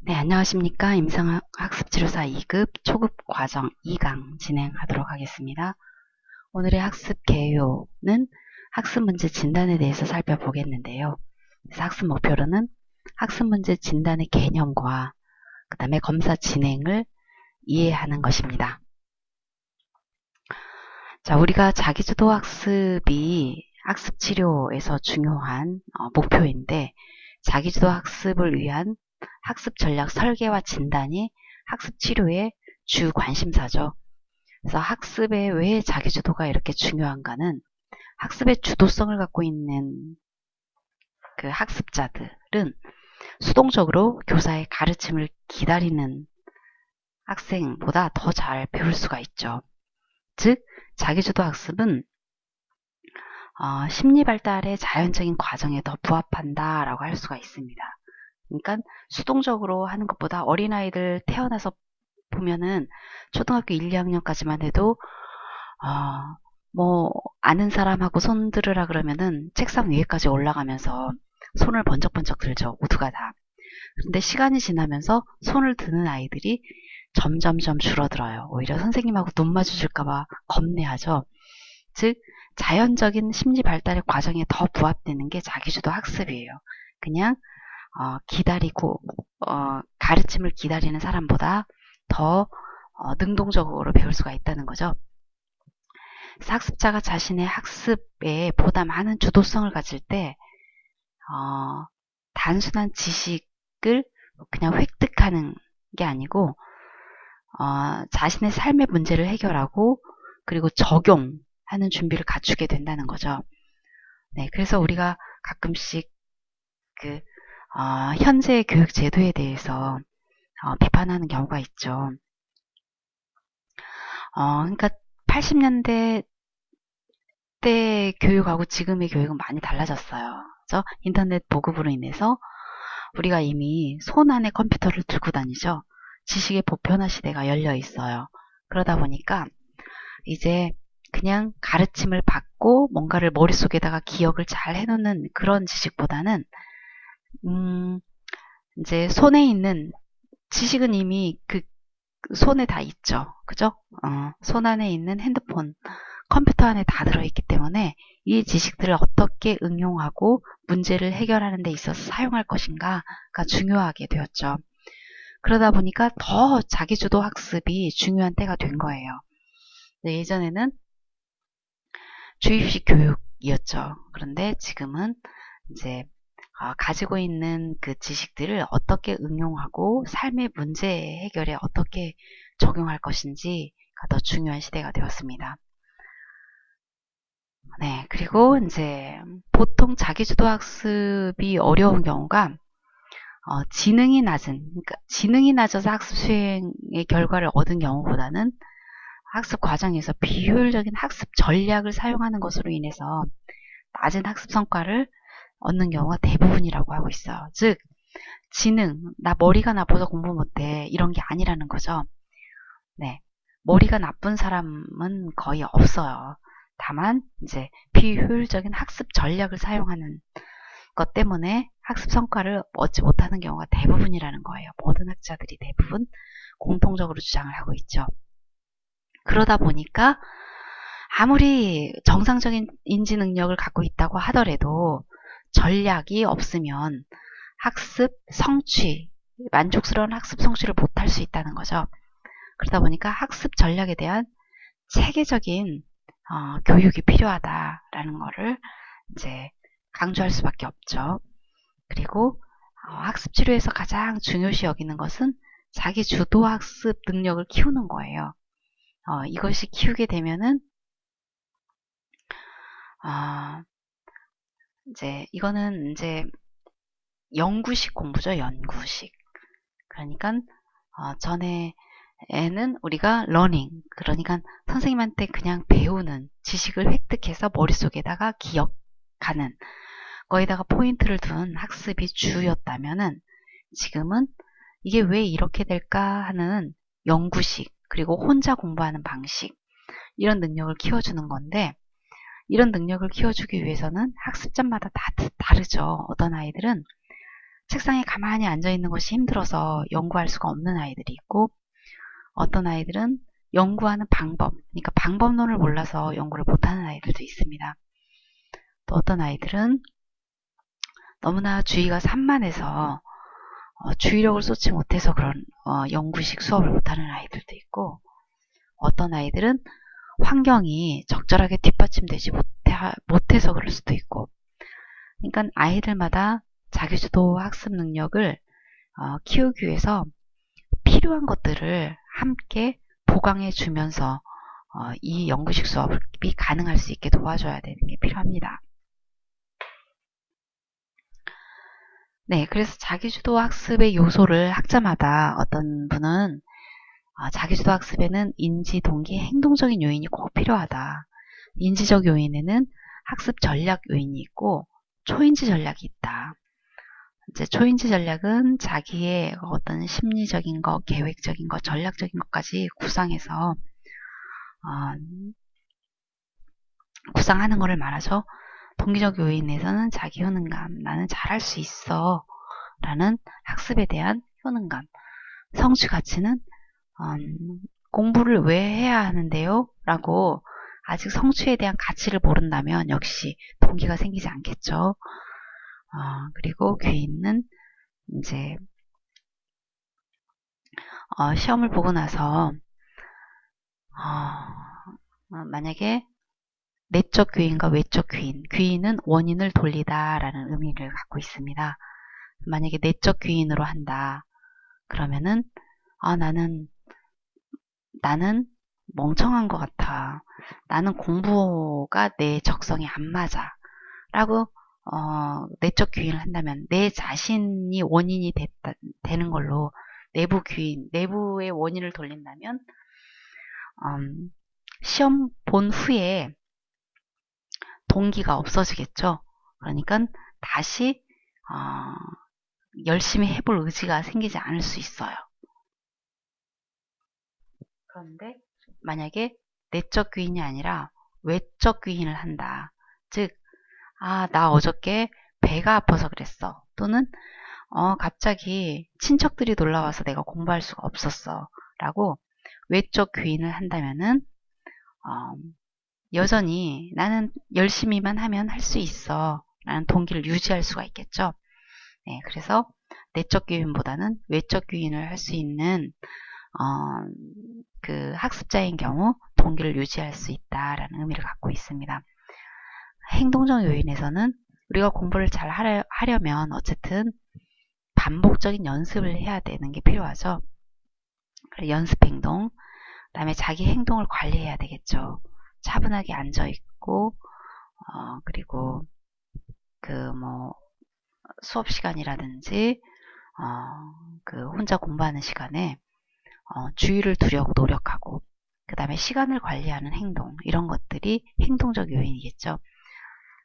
네, 안녕하십니까. 임상학습치료사 2급 초급 과정 2강 진행하도록 하겠습니다. 오늘의 학습 개요는 학습 문제 진단에 대해서 살펴보겠는데요. 그래서 학습 목표로는 학습 문제 진단의 개념과 그 다음에 검사 진행을 이해하는 것입니다. 자, 우리가 자기주도 학습이 학습 치료에서 중요한 목표인데, 자기주도 학습을 위한 학습 전략 설계와 진단이 학습 치료의 주 관심사죠. 그래서 학습에 왜 자기주도가 이렇게 중요한가는 학습의 주도성을 갖고 있는 그 학습자들은 수동적으로 교사의 가르침을 기다리는 학생보다 더 잘 배울 수가 있죠. 즉, 자기주도 학습은 심리 발달의 자연적인 과정에 더 부합한다라고 할 수가 있습니다. 그러니까 수동적으로 하는 것보다 어린아이들 태어나서 보면은 초등학교 1, 2학년까지만 해도 뭐 아는 사람하고 손 들으라 그러면은 책상 위에까지 올라가면서 손을 번쩍번쩍 들죠. 모두가 다. 그런데 시간이 지나면서 손을 드는 아이들이 점점점 줄어들어요. 오히려 선생님하고 눈 마주칠까봐 겁내하죠. 즉, 자연적인 심리 발달의 과정에 더 부합되는 게 자기주도 학습이에요. 그냥 기다리고 가르침을 기다리는 사람보다 더 능동적으로 배울 수가 있다는 거죠. 그래서 학습자가 자신의 학습에 보다 많은 주도성을 가질 때 단순한 지식을 그냥 획득하는 게 아니고 자신의 삶의 문제를 해결하고 그리고 적용하는 준비를 갖추게 된다는 거죠. 네, 그래서 우리가 가끔씩 그 현재의 교육 제도에 대해서 비판하는 경우가 있죠. 그러니까 80년대 때 교육하고 지금의 교육은 많이 달라졌어요. 그래서 인터넷 보급으로 인해서 우리가 이미 손 안에 컴퓨터를 들고 다니죠. 지식의 보편화 시대가 열려 있어요. 그러다 보니까 이제 그냥 가르침을 받고 뭔가를 머릿속에다가 기억을 잘 해놓는 그런 지식보다는 이제 손에 있는 지식은 이미 그 손에 다 있죠. 그죠? 손 안에 있는 핸드폰, 컴퓨터 안에 다 들어있기 때문에 이 지식들을 어떻게 응용하고 문제를 해결하는 데 있어서 사용할 것인가가 중요하게 되었죠. 그러다 보니까 더 자기주도 학습이 중요한 때가 된 거예요. 예전에는 주입식 교육이었죠. 그런데 지금은 이제 가지고 있는 그 지식들을 어떻게 응용하고 삶의 문제 해결에 어떻게 적용할 것인지가 더 중요한 시대가 되었습니다. 네, 그리고 이제 보통 자기주도 학습이 어려운 경우가 그러니까 지능이 낮아서 학습 수행의 결과를 얻은 경우보다는 학습 과정에서 비효율적인 학습 전략을 사용하는 것으로 인해서 낮은 학습 성과를 얻는 경우가 대부분이라고 하고 있어요. 즉, 나 머리가 나빠서 공부 못해 이런 게 아니라는 거죠. 네, 머리가 나쁜 사람은 거의 없어요. 다만 이제 비효율적인 학습 전략을 사용하는 것 때문에 학습 성과를 얻지 못하는 경우가 대부분이라는 거예요. 모든 학자들이 대부분 공통적으로 주장을 하고 있죠. 그러다 보니까 아무리 정상적인 인지 능력을 갖고 있다고 하더라도 전략이 없으면 학습 성취, 만족스러운 학습 성취를 못할 수 있다는 거죠. 그러다 보니까 학습 전략에 대한 체계적인 교육이 필요하다라는 거를 이제 강조할 수밖에 없죠. 그리고 학습 치료에서 가장 중요시 여기는 것은 자기 주도 학습 능력을 키우는 거예요. 이것이 키우게 되면은 이거는 이제 연구식 공부죠. 연구식. 그러니까 전에는 우리가 러닝, 그러니까 선생님한테 그냥 배우는 지식을 획득해서 머릿속에다가 기억하는 거기다가 포인트를 둔 학습이 주였다면은 지금은 이게 왜 이렇게 될까 하는 연구식, 그리고 혼자 공부하는 방식, 이런 능력을 키워주는 건데, 이런 능력을 키워주기 위해서는 학습자마다 다 다르죠. 어떤 아이들은 책상에 가만히 앉아 있는 것이 힘들어서 연구할 수가 없는 아이들이 있고, 어떤 아이들은 연구하는 방법, 그러니까 방법론을 몰라서 연구를 못하는 아이들도 있습니다. 또 어떤 아이들은 너무나 주의가 산만해서 주의력을 쏟지 못해서 그런 연구식 수업을 못하는 아이들도 있고, 어떤 아이들은 환경이 적절하게 뒷받침되지 못해서 그럴 수도 있고, 그러니까 아이들마다 자기주도 학습 능력을 키우기 위해서 필요한 것들을 함께 보강해 주면서 이 연구식 수업이 가능할 수 있게 도와줘야 되는 게 필요합니다. 네, 그래서 자기주도 학습의 요소를 학자마다 어떤 분은 자기주도 학습에는 인지, 동기, 행동적인 요인이 꼭 필요하다. 인지적 요인에는 학습 전략 요인이 있고 초인지 전략이 있다. 이제 초인지 전략은 자기의 어떤 심리적인 것, 계획적인 것, 전략적인 것까지 구상해서 구상하는 것을 말하죠. 동기적 요인에서는 자기 효능감, 나는 잘할 수 있어 라는 학습에 대한 효능감. 성취 가치는 공부를 왜 해야 하는데요? 라고 아직 성취에 대한 가치를 모른다면 역시 동기가 생기지 않겠죠. 그리고 귀인은 이제 시험을 보고 나서 만약에 내적 귀인과 외적 귀인, 귀인은 원인을 돌리다라는 의미를 갖고 있습니다. 만약에 내적 귀인으로 한다. 그러면은 나는 멍청한 것 같아. 나는 공부가 내 적성에 안 맞아. 라고 내적 귀인을 한다면 내 자신이 원인이 되는 걸로 내부 귀인, 내부의 원인을 돌린다면 시험 본 후에 동기가 없어지겠죠. 그러니까 다시 열심히 해볼 의지가 생기지 않을 수 있어요. 그런데 만약에 내적 귀인이 아니라 외적 귀인을 한다. 즉, 나 어저께 배가 아파서 그랬어. 또는 갑자기 친척들이 놀러와서 내가 공부할 수가 없었어. 라고 외적 귀인을 한다면은 여전히 나는 열심히만 하면 할 수 있어. 라는 동기를 유지할 수가 있겠죠. 네, 그래서 내적 귀인보다는 외적 귀인을 할 수 있는 그 학습자인 경우 동기를 유지할 수 있다라는 의미를 갖고 있습니다. 행동적 요인에서는 우리가 공부를 잘 하려면 어쨌든 반복적인 연습을 해야 되는 게 필요하죠. 연습 행동, 그 다음에 자기 행동을 관리해야 되겠죠. 차분하게 앉아있고, 그리고 수업 시간이라든지, 그 혼자 공부하는 시간에 주의를 두려고 노력하고, 그 다음에 시간을 관리하는 행동, 이런 것들이 행동적 요인이겠죠.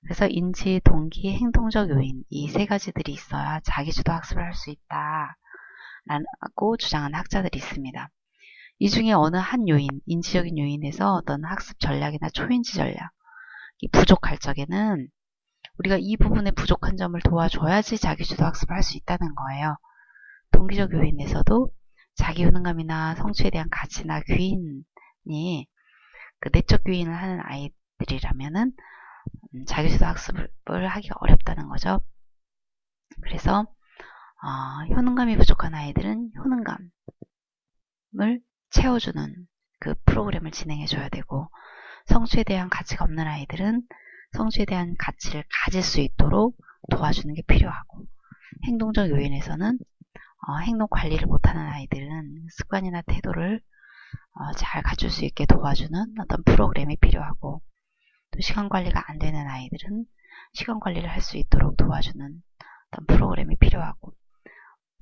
그래서 인지, 동기, 행동적 요인, 이 세 가지들이 있어야 자기주도 학습을 할 수 있다 라고 주장하는 학자들이 있습니다. 이 중에 어느 한 요인, 인지적인 요인에서 어떤 학습 전략이나 초인지 전략이 부족할 적에는 우리가 이 부분에 부족한 점을 도와줘야지 자기주도 학습을 할 수 있다는 거예요. 동기적 요인에서도 자기 효능감이나 성취에 대한 가치나 귀인이 그 내적 귀인을 하는 아이들이라면은 자기주도 학습을 하기가 어렵다는 거죠. 그래서 효능감이 부족한 아이들은 효능감을 채워주는 그 프로그램을 진행해 줘야 되고, 성취에 대한 가치가 없는 아이들은 성취에 대한 가치를 가질 수 있도록 도와주는 게 필요하고, 행동적 요인에서는 행동 관리를 못하는 아이들은 습관이나 태도를 잘 갖출 수 있게 도와주는 어떤 프로그램이 필요하고, 또 시간 관리가 안 되는 아이들은 시간 관리를 할 수 있도록 도와주는 어떤 프로그램이 필요하고,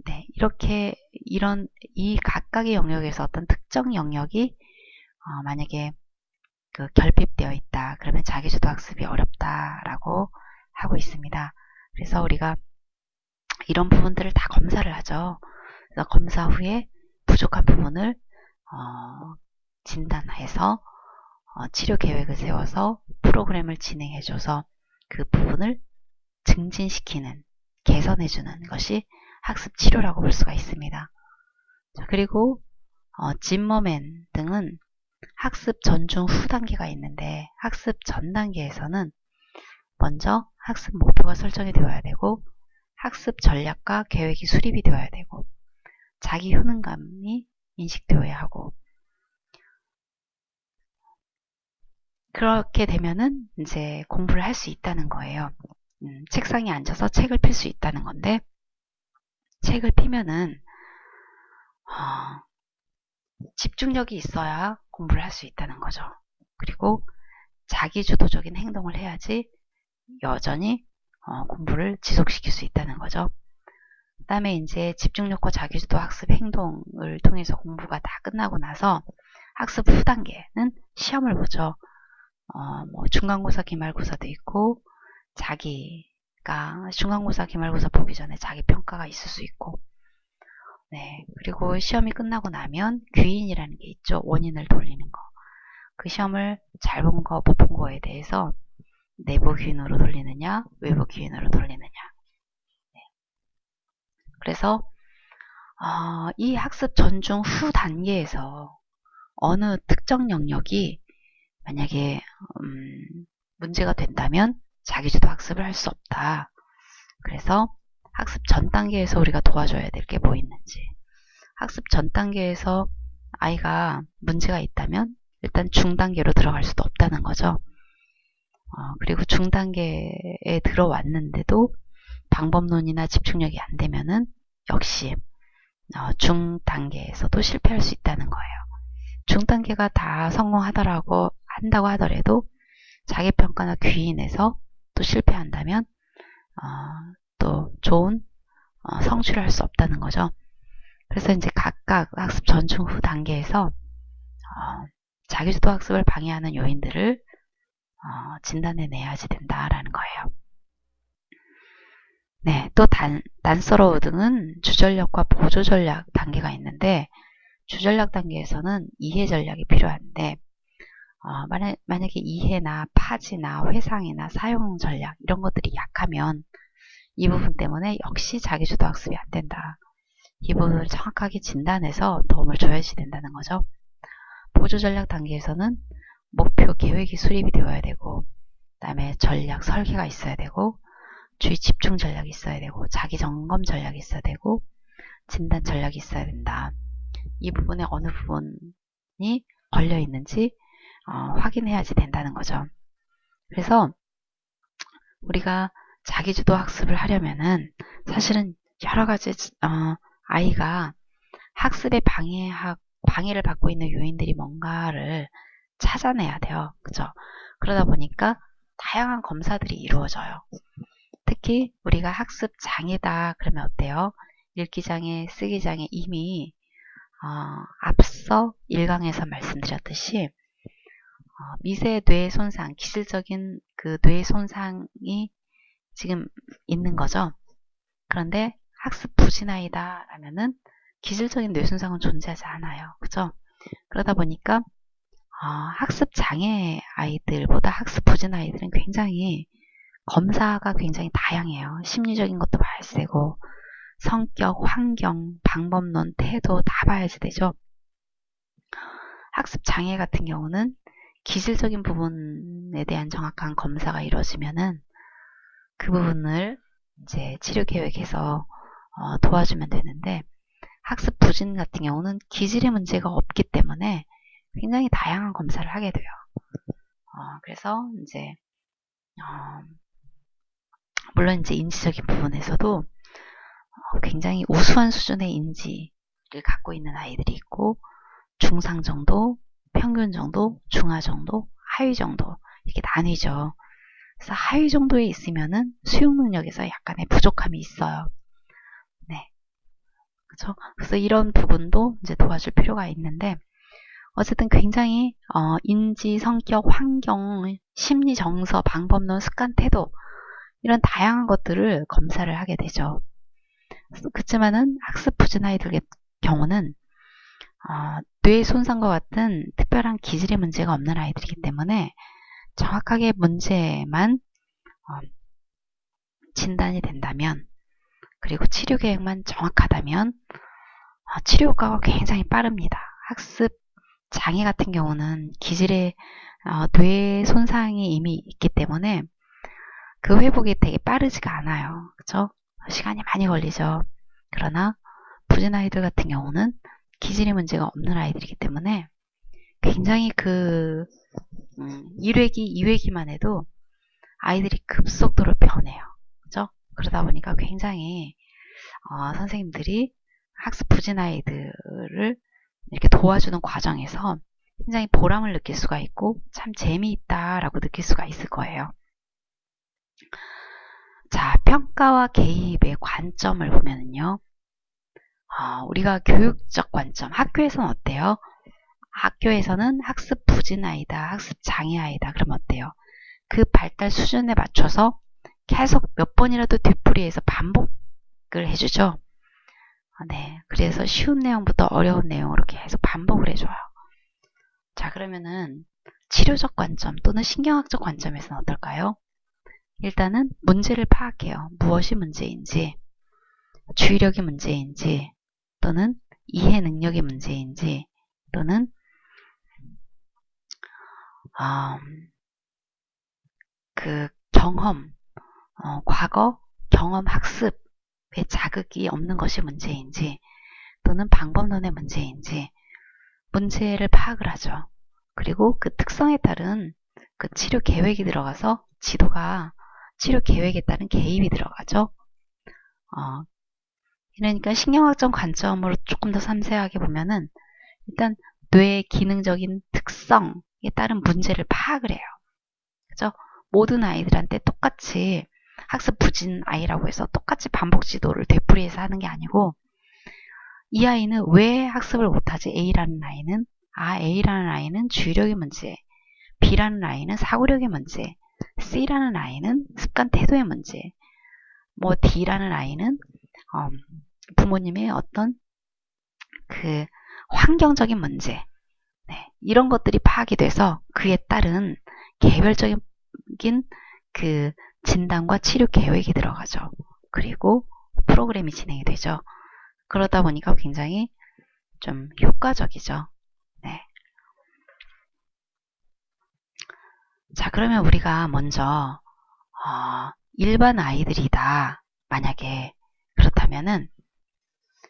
네, 이렇게 이 각각의 영역에서 어떤 특정 영역이 만약에 결핍되어 있다. 그러면 자기주도 학습이 어렵다라고 하고 있습니다. 그래서 우리가 이런 부분들을 다 검사를 하죠. 그래서 검사 후에 부족한 부분을 진단해서 치료 계획을 세워서 프로그램을 진행해줘서 그 부분을 증진시키는 개선해주는 것이 학습 치료라고 볼 수가 있습니다. 자, 그리고 짐머맨 등은 학습 전, 중, 후 단계가 있는데 학습 전 단계에서는 먼저 학습 목표가 설정이 되어야 되고 학습 전략과 계획이 수립이 되어야 되고 자기 효능감이 인식되어야 하고 그렇게 되면은 이제 공부를 할 수 있다는 거예요. 책상에 앉아서 책을 필 수 있다는 건데 책을 피면은 집중력이 있어야 공부를 할 수 있다는 거죠. 그리고 자기주도적인 행동을 해야지 여전히 공부를 지속시킬 수 있다는 거죠. 그 다음에 이제 집중력과 자기주도 학습 행동을 통해서 공부가 다 끝나고 나서 학습 후 단계는 시험을 보죠. 뭐 중간고사, 기말고사도 있고 자기가 중간고사, 기말고사 보기 전에 자기 평가가 있을 수 있고 네, 그리고 시험이 끝나고 나면 귀인이라는 게 있죠. 원인을 돌리는 거. 그 시험을 잘 본 거, 못 본 거에 대해서 내부 귀인으로 돌리느냐, 외부 귀인으로 돌리느냐. 네. 그래서 이 학습 전, 중, 후 단계에서 어느 특정 영역이 만약에 문제가 된다면 자기주도 학습을 할 수 없다. 그래서 학습 전 단계에서 우리가 도와줘야 될 게 뭐 있는지. 학습 전 단계에서 아이가 문제가 있다면 일단 중단계로 들어갈 수도 없다는 거죠. 그리고 중단계에 들어왔는데도 방법론이나 집중력이 안 되면은 역시 중단계에서도 실패할 수 있다는 거예요. 중단계가 다 성공하더라고 한다고 하더라도 자기평가나 귀인에서 또 실패한다면 또 좋은 성취를 할 수 없다는 거죠. 그래서 이제 각각 학습 전, 중, 후 단계에서 자기주도 학습을 방해하는 요인들을 진단해내야지 된다라는 거예요. 네, 또 단서로우 등은 주전략과 보조전략 단계가 있는데 주전략 단계에서는 이해 전략이 필요한데 만약에 이해나 파지나 회상이나 사용 전략 이런 것들이 약하면 이 부분 때문에 역시 자기주도 학습이 안 된다. 이 부분을 정확하게 진단해서 도움을 줘야지 된다는 거죠. 보조전략 단계에서는 목표 계획이 수립이 되어야 되고 그 다음에 전략 설계가 있어야 되고 주의 집중 전략이 있어야 되고 자기 점검 전략이 있어야 되고 진단 전략이 있어야 된다. 이 부분에 어느 부분이 걸려 있는지 확인해야지 된다는 거죠. 그래서 우리가 자기주도 학습을 하려면은 사실은 여러 가지 아이가 학습에 방해를 받고 있는 요인들이 뭔가를 찾아내야 돼요. 그죠? 그러다 보니까 다양한 검사들이 이루어져요. 특히 우리가 학습 장애다 그러면 어때요? 읽기 장애, 쓰기 장애 이미 앞서 1강에서 말씀드렸듯이 미세 뇌 손상, 기술적인 그 뇌 손상이 지금 있는 거죠. 그런데 학습 부진 아이다 라면은 기술적인 뇌 손상은 존재하지 않아요. 그죠? 그러다 보니까 학습 장애 아이들보다 학습 부진 아이들은 굉장히 검사가 굉장히 다양해요. 심리적인 것도 봐야 되고 성격, 환경, 방법론, 태도 다 봐야지 되죠. 학습 장애 같은 경우는 기술적인 부분에 대한 정확한 검사가 이루어지면은 그 부분을 이제 치료 계획에서 도와주면 되는데 학습 부진 같은 경우는 기질의 문제가 없기 때문에 굉장히 다양한 검사를 하게 돼요. 그래서 이제 물론 이제 인지적인 부분에서도 굉장히 우수한 수준의 인지를 갖고 있는 아이들이 있고 중상 정도, 평균 정도, 중하 정도, 하위 정도 이렇게 나뉘죠. 그래서 하위 정도에 있으면은 수용 능력에서 약간의 부족함이 있어요. 네, 그렇죠. 그래서 이런 부분도 이제 도와줄 필요가 있는데 어쨌든 굉장히 인지, 성격, 환경, 심리, 정서, 방법론, 습관, 태도 이런 다양한 것들을 검사를 하게 되죠. 그렇지만은 학습 부진 아이들의 경우는 뇌 손상과 같은 특별한 기질의 문제가 없는 아이들이기 때문에 정확하게 문제만 진단이 된다면 그리고 치료 계획만 정확하다면 치료 효과가 굉장히 빠릅니다. 학습 장애 같은 경우는 기질의 뇌 손상이 이미 있기 때문에 그 회복이 되게 빠르지가 않아요. 그죠? 시간이 많이 걸리죠. 그러나 부진 아이들 같은 경우는 기질의 문제가 없는 아이들이기 때문에 굉장히 1회기, 2회기만 해도 아이들이 급속도로 변해요. 그죠? 그러다 보니까 굉장히 선생님들이 학습 부진 아이들을 이렇게 도와주는 과정에서 굉장히 보람을 느낄 수가 있고 참 재미있다라고 느낄 수가 있을 거예요. 자, 평가와 개입의 관점을 보면은요. 우리가 교육적 관점, 학교에서는 어때요? 학교에서는 학습 부진 아이다, 학습 장애 아이다. 그러면 어때요? 그 발달 수준에 맞춰서 계속 몇 번이라도 되풀이해서 반복을 해주죠. 네, 그래서 쉬운 내용부터 어려운 내용으로 계속 반복을 해줘요. 자, 그러면은 치료적 관점 또는 신경학적 관점에서는 어떨까요? 일단은 문제를 파악해요. 무엇이 문제인지, 주의력이 문제인지, 또는 이해 능력이 문제인지, 또는 그 경험, 과거 경험 학습의 자극이 없는 것이 문제인지, 또는 방법론의 문제인지 문제를 파악을 하죠. 그리고 그 특성에 따른 그 치료 계획이 들어가서 지도가 치료 계획에 따른 개입이 들어가죠. 그러니까 신경학적 관점으로 조금 더 섬세하게 보면은 일단 뇌의 기능적인 특성에 따른 문제를 파악을 해요. 그죠? 모든 아이들한테 똑같이 학습 부진 아이라고 해서 똑같이 반복 지도를 되풀이해서 하는 게 아니고 이 아이는 왜 학습을 못하지? A라는 아이는 주의력의 문제, B라는 아이는 사고력의 문제, C라는 아이는 습관 태도의 문제, D라는 아이는 부모님의 어떤 그 환경적인 문제, 네, 이런 것들이 파악이 돼서 그에 따른 개별적인 그 진단과 치료 계획이 들어가죠. 그리고 프로그램이 진행이 되죠. 그러다 보니까 굉장히 좀 효과적이죠. 네. 자, 그러면 우리가 먼저 일반 아이들이다. 만약에 그렇다면은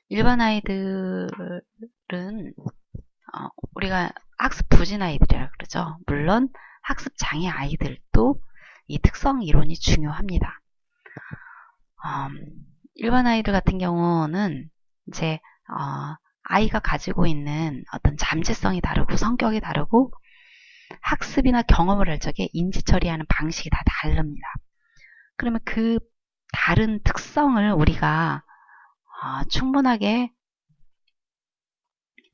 일반 아이들은 우리가 학습 부진 아이들이라 그러죠. 물론 학습 장애 아이들도 이 특성 이론이 중요합니다. 일반 아이들 같은 경우는 이제 아이가 가지고 있는 어떤 잠재성이 다르고 성격이 다르고 학습이나 경험을 할 적에 인지 처리하는 방식이 다 다릅니다. 그러면 그 다른 특성을 우리가 충분하게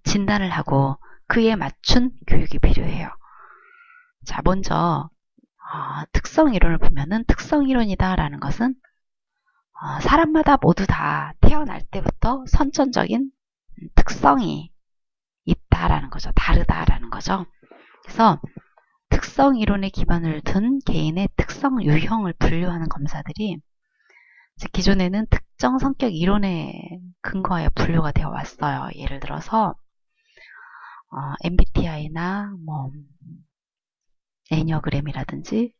진단을 하고 그에 맞춘 교육이 필요해요. 자, 먼저 특성 이론을 보면은 특성 이론이다라는 것은 사람마다 모두 다 태어날 때부터 선천적인 특성이 있다라는 거죠. 다르다라는 거죠. 그래서 특성 이론에 기반을 둔 개인의 특성 유형을 분류하는 검사들이 기존에는 특정 성격 이론에 근거하여 분류가 되어 왔어요. 예를 들어서 MBTI나 애니어그램이라든지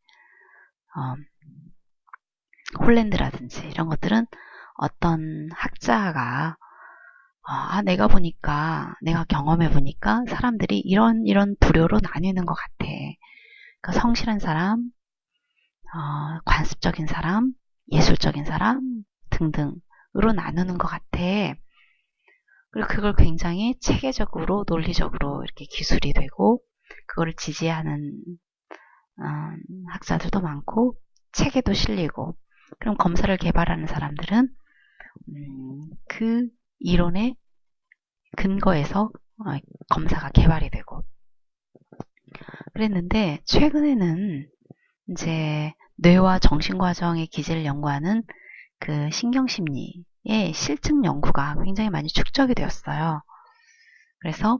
홀랜드라든지 이런 것들은 어떤 학자가 내가 경험해 보니까 사람들이 이런 부류로 나뉘는 것 같아. 그러니까 성실한 사람, 관습적인 사람, 예술적인 사람 등등으로 나누는 것 같아. 그리고 그걸 굉장히 체계적으로 논리적으로 이렇게 기술이 되고 그거를 지지하는 학자들도 많고 책에도 실리고 그럼 검사를 개발하는 사람들은 그 이론에 근거해서 검사가 개발이 되고 그랬는데 최근에는 이제 뇌와 정신과정의 기제를 연구하는 그 신경심리의 실증 연구가 굉장히 많이 축적이 되었어요. 그래서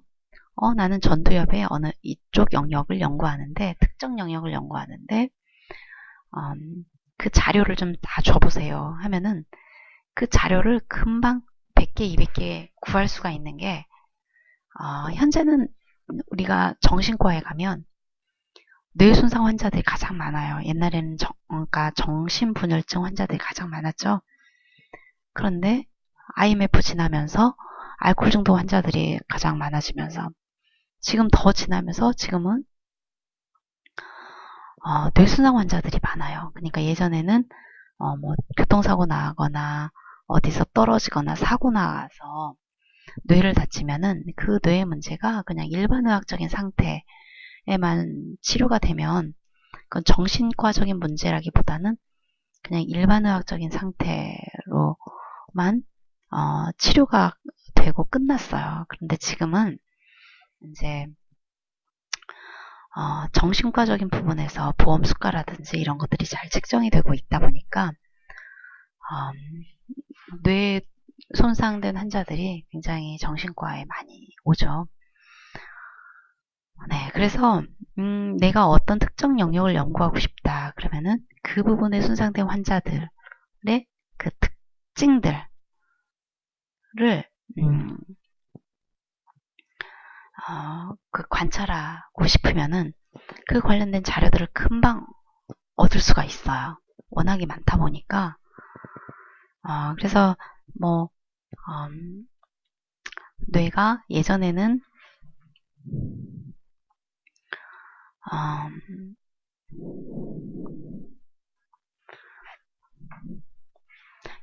나는 전두엽의 어느 이쪽 영역을 연구하는데 특정 영역을 연구하는데 그 자료를 좀 다 줘보세요 하면은 그 자료를 금방 100개, 200개 구할 수가 있는 게, 현재는 우리가 정신과에 가면 뇌손상 환자들이 가장 많아요. 옛날에는 그러니까 정신분열증 환자들이 가장 많았죠. 그런데 IMF 지나면서 알코올 중독 환자들이 가장 많아지면서 지금 더 지나면서 지금은 뇌손상 환자들이 많아요. 그러니까 예전에는 뭐 교통사고 나거나 어디서 떨어지거나 사고 나서 뇌를 다치면은 그 뇌의 문제가 그냥 일반 의학적인 상태에만 치료가 되면 그건 정신과적인 문제라기보다는 그냥 일반 의학적인 상태로만 치료가 되고 끝났어요. 그런데 지금은 이제 정신과적인 부분에서 보험 수가라든지 이런 것들이 잘 측정이 되고 있다 보니까 뇌 손상된 환자들이 굉장히 정신과에 많이 오죠. 네, 그래서 내가 어떤 특정 영역을 연구하고 싶다 그러면은 그 부분에 손상된 환자들의 그 특징들을 관찰하고 싶으면은 그 관련된 자료들을 금방 얻을 수가 있어요. 워낙에 많다 보니까. 그래서 뭐 뇌가 예전에는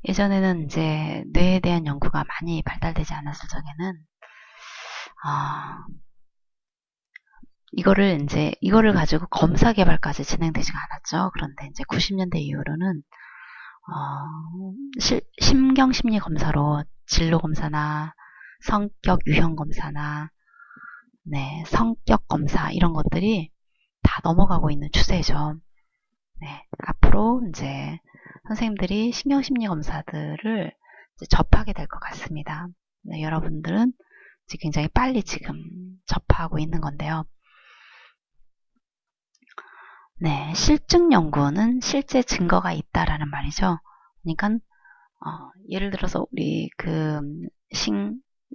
예전에는 이제 뇌에 대한 연구가 많이 발달되지 않았을 적에는 이거를 가지고 검사 개발까지 진행되지가 않았죠. 그런데 이제 90년대 이후로는 신경심리 검사로 진로 검사나 성격 유형 검사나 성격 검사 이런 것들이 다 넘어가고 있는 추세죠. 네, 앞으로 이제 선생님들이 신경심리 검사들을 접하게 될 것 같습니다. 네, 여러분들은 굉장히 빨리 지금 접하고 있는 건데요. 네, 실증 연구는 실제 증거가 있다라는 말이죠. 그러니까 예를 들어서 우리 그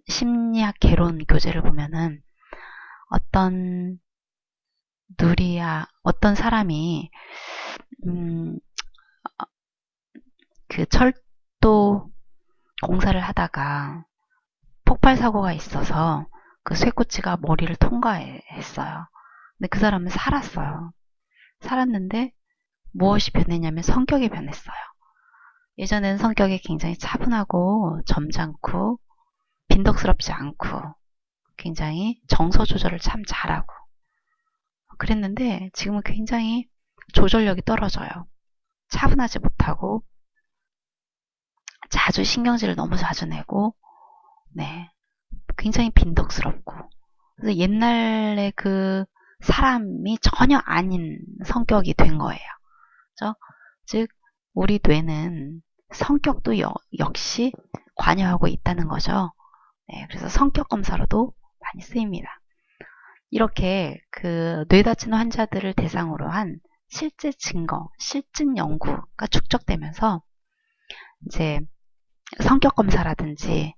심리학 개론 교재를 보면은 어떤 사람이 그 철도 공사를 하다가 폭발 사고가 있어서 그 쇠꼬치가 머리를 통과했어요. 근데 그 사람은 살았어요. 살았는데 무엇이 변했냐면 성격이 변했어요. 예전에는 성격이 굉장히 차분하고 점잖고 빈덕스럽지 않고 굉장히 정서 조절을 참 잘하고 그랬는데 지금은 굉장히 조절력이 떨어져요. 차분하지 못하고 자주 신경질을 너무 자주 내고 굉장히 빈덕스럽고 그래서 옛날에 그 사람이 전혀 아닌 성격이 된 거예요. 그렇죠? 즉 우리 뇌는 성격도 역시 관여하고 있다는 거죠. 네, 그래서 성격 검사로도 많이 쓰입니다. 이렇게 그 뇌 다치는 환자들을 대상으로 한 실제 증거, 실증 연구가 축적되면서 이제 성격 검사라든지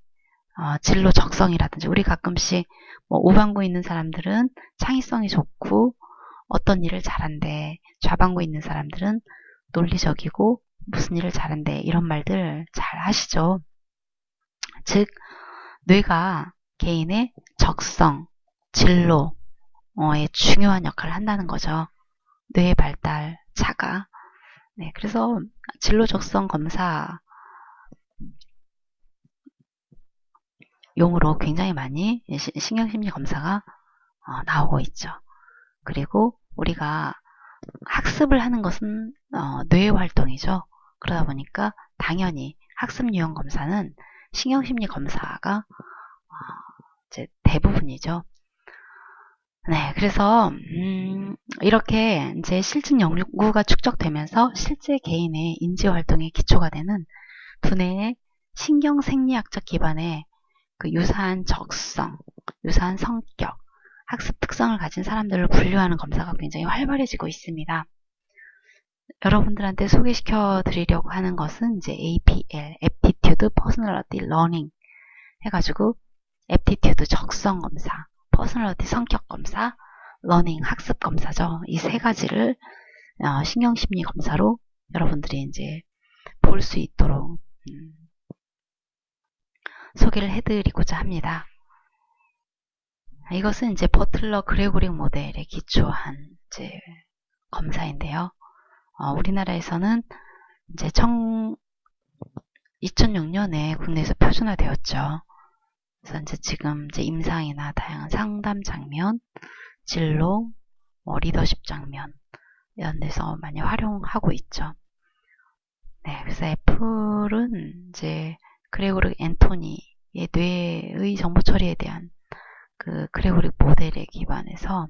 진로 적성이라든지 우리 가끔씩 뭐 우방구 있는 사람들은 창의성이 좋고 어떤 일을 잘한대, 좌방구 있는 사람들은 논리적이고 무슨 일을 잘한대 이런 말들 잘 하시죠. 즉 뇌가 개인의 적성, 진로에 중요한 역할을 한다는 거죠. 뇌의 발달, 자가. 네, 그래서 진로 적성 검사 용으로 굉장히 많이 신경심리 검사가 나오고 있죠. 그리고 우리가 학습을 하는 것은 뇌의 활동이죠. 그러다 보니까 당연히 학습 유형 검사는 신경심리 검사가 이제 대부분이죠. 네, 그래서 이렇게 이제 실증 연구가 축적되면서 실제 개인의 인지 활동의 기초가 되는 두뇌의 신경 생리학적 기반의 그 유사한 적성, 유사한 성격, 학습 특성을 가진 사람들을 분류하는 검사가 굉장히 활발해지고 있습니다. 여러분들한테 소개시켜 드리려고 하는 것은 이제 APL, Aptitude aptitude, personality, learning 해가지고 aptitude 적성 검사, personality 성격 검사, learning 학습 검사죠. 이 세 가지를 신경심리 검사로 여러분들이 이제 볼 수 있도록 소개를 해드리고자 합니다. 이것은 이제 버틀러 그레고릭 모델에 기초한 이제 검사인데요. 우리나라에서는 이제 2006년에 국내에서 표준화되었죠. 그래서 이제 지금 이제 임상이나 다양한 상담 장면, 진로, 리더십 장면 이런 데서 많이 활용하고 있죠. 네, 그래서 애플은 이제 그레고릭 앤토니의 뇌의 정보 처리에 대한 그 그레고릭 모델에 기반해서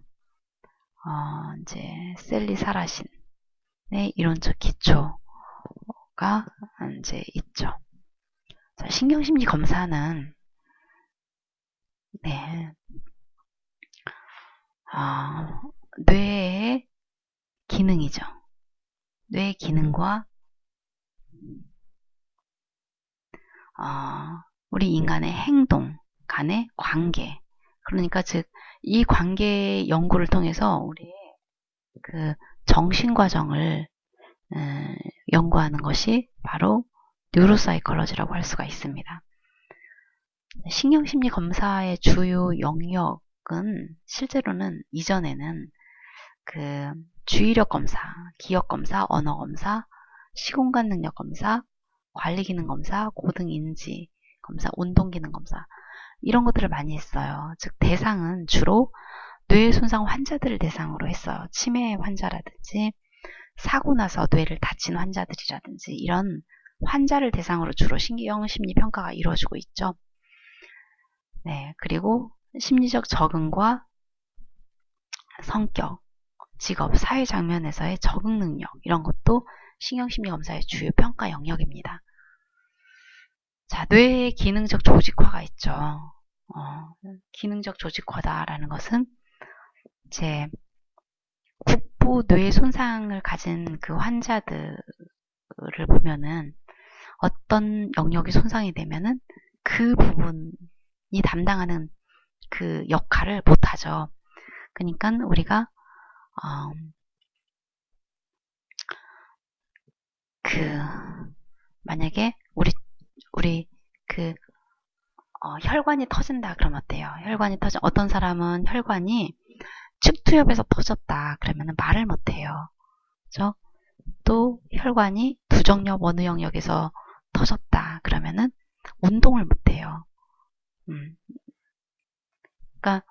이제 셀리 사라신의 이론적 기초가 이제 있죠. 자, 신경심리 검사는 네, 뇌의 기능이죠. 뇌의 기능과 우리 인간의 행동 간의 관계, 그러니까 즉 이 관계 연구를 통해서 우리의 그 정신 과정을 연구하는 것이 바로 뉴로사이콜러지라고 할 수가 있습니다. 신경심리 검사의 주요 영역은 실제로는 이전에는 그 주의력 검사, 기억 검사, 언어 검사, 시공간 능력 검사, 관리 기능 검사, 고등 인지 검사, 운동 기능 검사 이런 것들을 많이 했어요. 즉 대상은 주로 뇌 손상 환자들을 대상으로 했어요. 치매 환자라든지 사고 나서 뇌를 다친 환자들이라든지 이런 환자를 대상으로 주로 신경심리 평가가 이루어지고 있죠. 네, 그리고 심리적 적응과 성격, 직업, 사회 장면에서의 적응 능력 이런 것도 신경심리 검사의 주요 평가 영역입니다. 자, 뇌의 기능적 조직화가 있죠. 기능적 조직화다라는 것은 이제 국부 뇌 손상을 가진 그 환자들을 보면은 어떤 영역이 손상이 되면은 그 부분이 담당하는 그 역할을 못하죠. 그러니까 우리가 만약에 우리 혈관이 터진다 그러면 어때요? 혈관이 터져 어떤 사람은 혈관이 측투엽에서 터졌다 그러면 말을 못해요. 그죠? 또 혈관이 두정엽 원우 영역에서 터졌다 그러면은 운동을 못해요. 그러니까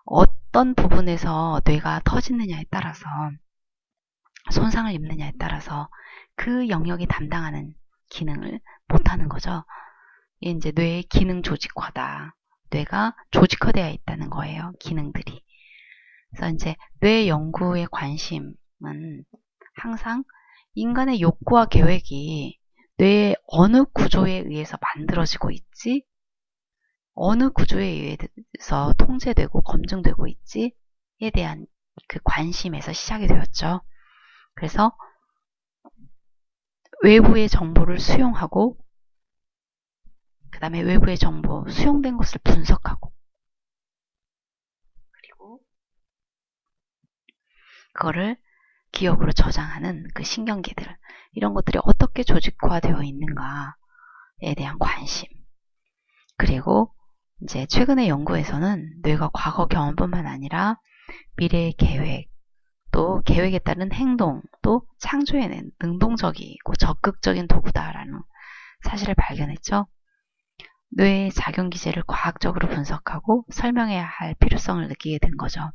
어떤 부분에서 뇌가 터지느냐에 따라서 손상을 입느냐에 따라서 그 영역이 담당하는 기능을 못하는 거죠. 이게 이제 뇌의 기능 조직화다. 뇌가 조직화되어 있다는 거예요. 기능들이. 그래서 이제 뇌 연구의 관심은 항상 인간의 욕구와 계획이 뇌의 어느 구조에 의해서 만들어지고 있지, 어느 구조에 의해서 통제되고 검증되고 있지에 대한 그 관심에서 시작이 되었죠. 그래서 외부의 정보를 수용하고 그 다음에 외부의 정보, 수용된 것을 분석하고 그리고 그거를 기억으로 저장하는 그 신경계들 이런 것들이 어떻게 조직화되어 있는가에 대한 관심 그리고 이제 최근의 연구에서는 뇌가 과거 경험뿐만 아니라 미래의 계획 또 계획에 따른 행동 또 창조해낸 능동적이고 적극적인 도구다라는 사실을 발견했죠. 뇌의 작용 기제를 과학적으로 분석하고 설명해야 할 필요성을 느끼게 된 거죠.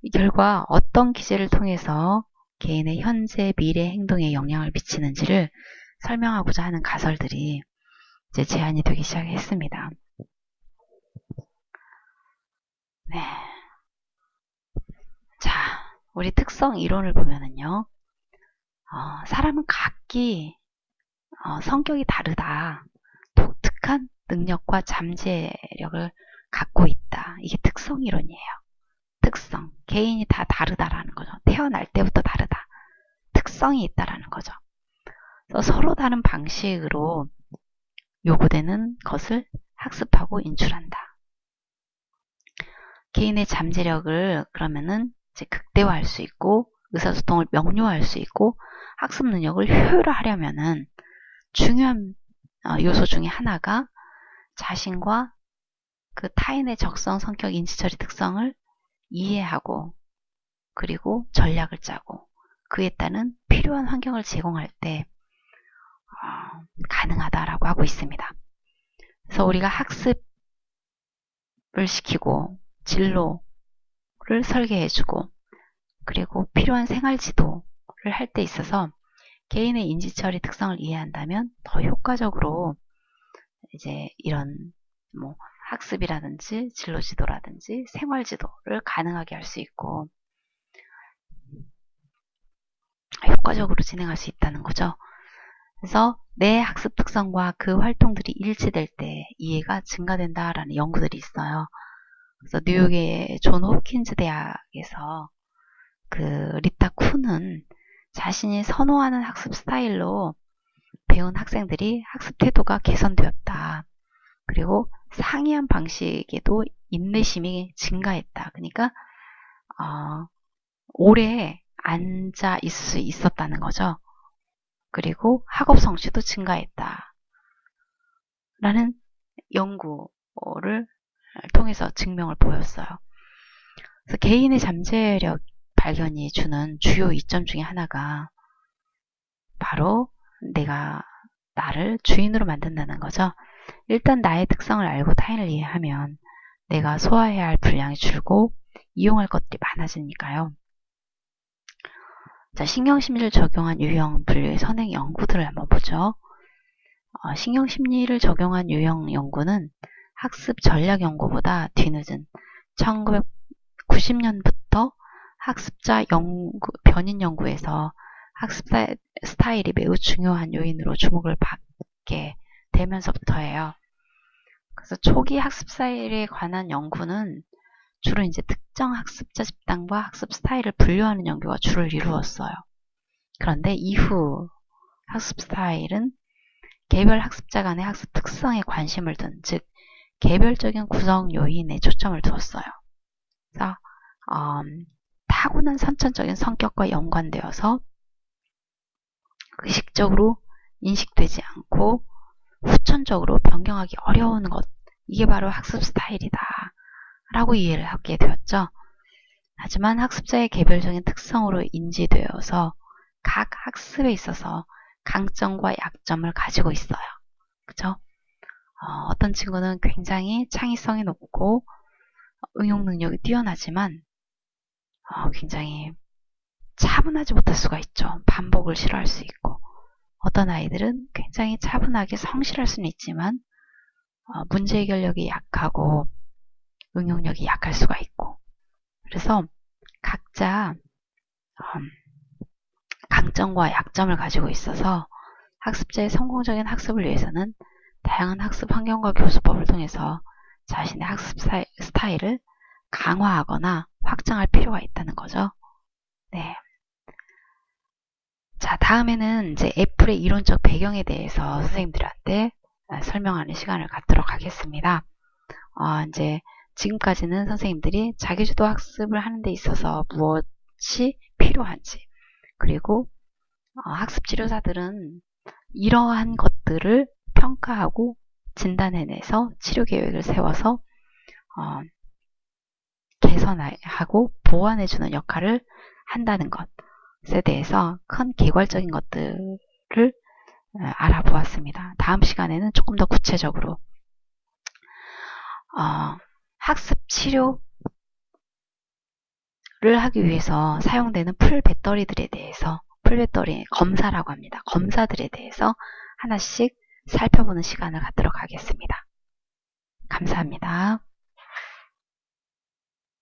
이 결과 어떤 기제를 통해서 개인의 현재 미래 행동에 영향을 미치는지를 설명하고자 하는 가설들이 이제 제안이 되기 시작했습니다. 네. 자, 우리 특성 이론을 보면은요, 사람은 각기 성격이 다르다. 독특한 능력과 잠재력을 갖고 있다. 이게 특성 이론이에요. 특성. 개인이 다 다르다라는 거죠. 태어날 때부터 다르다. 특성이 있다라는 거죠. 그래서 서로 다른 방식으로 요구되는 것을 학습하고 인출한다. 개인의 잠재력을 그러면은 이제 극대화할 수 있고 의사소통을 명료화할 수 있고 학습 능력을 효율화하려면은 중요한 요소 중에 하나가 자신과 그 타인의 적성, 성격, 인지처리 특성을 이해하고 그리고 전략을 짜고 그에 따른 필요한 환경을 제공할 때 가능하다라고 하고 있습니다. 그래서 우리가 학습을 시키고 진로를 설계해주고 그리고 필요한 생활 지도를 할 때 있어서 개인의 인지처리 특성을 이해한다면 더 효과적으로 이제 이런 뭐 학습이라든지 진로 지도라든지 생활 지도를 가능하게 할 수 있고 효과적으로 진행할 수 있다는 거죠. 그래서 내 학습 특성과 그 활동들이 일치될 때 이해가 증가된다라는 연구들이 있어요. 그래서 뉴욕의 존 홉킨즈 대학에서 그 리타 쿠는 자신이 선호하는 학습 스타일로 배운 학생들이 학습 태도가 개선되었다. 그리고 상이한 방식에도 인내심이 증가했다. 그러니까 오래 앉아 있을 수 있었다는 거죠. 그리고 학업 성취도 증가했다. 라는 연구를 통해서 증명을 보였어요. 그래서 개인의 잠재력 발견이 주는 주요 이점 중에 하나가 바로 내가 나를 주인으로 만든다는 거죠. 일단 나의 특성을 알고 타인을 이해하면 내가 소화해야 할 분량이 줄고 이용할 것들이 많아지니까요. 자, 신경심리를 적용한 유형 분류의 선행 연구들을 한번 보죠. 신경심리를 적용한 유형 연구는 학습 전략 연구보다 뒤늦은 1990년부터 학습자 변인 연구에서 학습 스타일이 매우 중요한 요인으로 주목을 받게 되면서부터예요. 그래서 초기 학습 스타일에 관한 연구는 주로 이제 특정 학습자 집단과 학습 스타일을 분류하는 연구가 주를 이루었어요. 그런데 이후 학습 스타일은 개별 학습자 간의 학습 특성에 관심을 둔, 즉 개별적인 구성 요인에 초점을 두었어요. 그래서 타고난 선천적인 성격과 연관되어서 의식적으로 인식되지 않고 후천적으로 변경하기 어려운 것, 이게 바로 학습 스타일이다 라고 이해를 하게 되었죠. 하지만 학습자의 개별적인 특성으로 인지되어서 각 학습에 있어서 강점과 약점을 가지고 있어요. 그죠? 어떤 친구는 굉장히 창의성이 높고 응용 능력이 뛰어나지만 굉장히 차분하지 못할 수가 있죠. 반복을 싫어할 수 있고 어떤 아이들은 굉장히 차분하게 성실할 수는 있지만 문제 해결력이 약하고 응용력이 약할 수가 있고 그래서 각자 강점과 약점을 가지고 있어서 학습자의 성공적인 학습을 위해서는 다양한 학습 환경과 교수법을 통해서 자신의 학습 스타일을 강화하거나 확장할 필요가 있다는 거죠. 네. 자, 다음에는 이제 애플의 이론적 배경에 대해서 선생님들한테 설명하는 시간을 갖도록 하겠습니다. 이제 지금까지는 선생님들이 자기주도 학습을 하는 데 있어서 무엇이 필요한지 그리고 학습 치료사들은 이러한 것들을 평가하고 진단해내서 치료 계획을 세워서 개선하고 보완해주는 역할을 한다는 것에 대해서 큰 개괄적인 것들을 알아보았습니다. 다음 시간에는 조금 더 구체적으로 학습 치료를 하기 위해서 사용되는 풀 배터리들에 대해서 풀배터리 검사라고 합니다. 검사들에 대해서 하나씩 살펴보는 시간을 갖도록 하겠습니다. 감사합니다.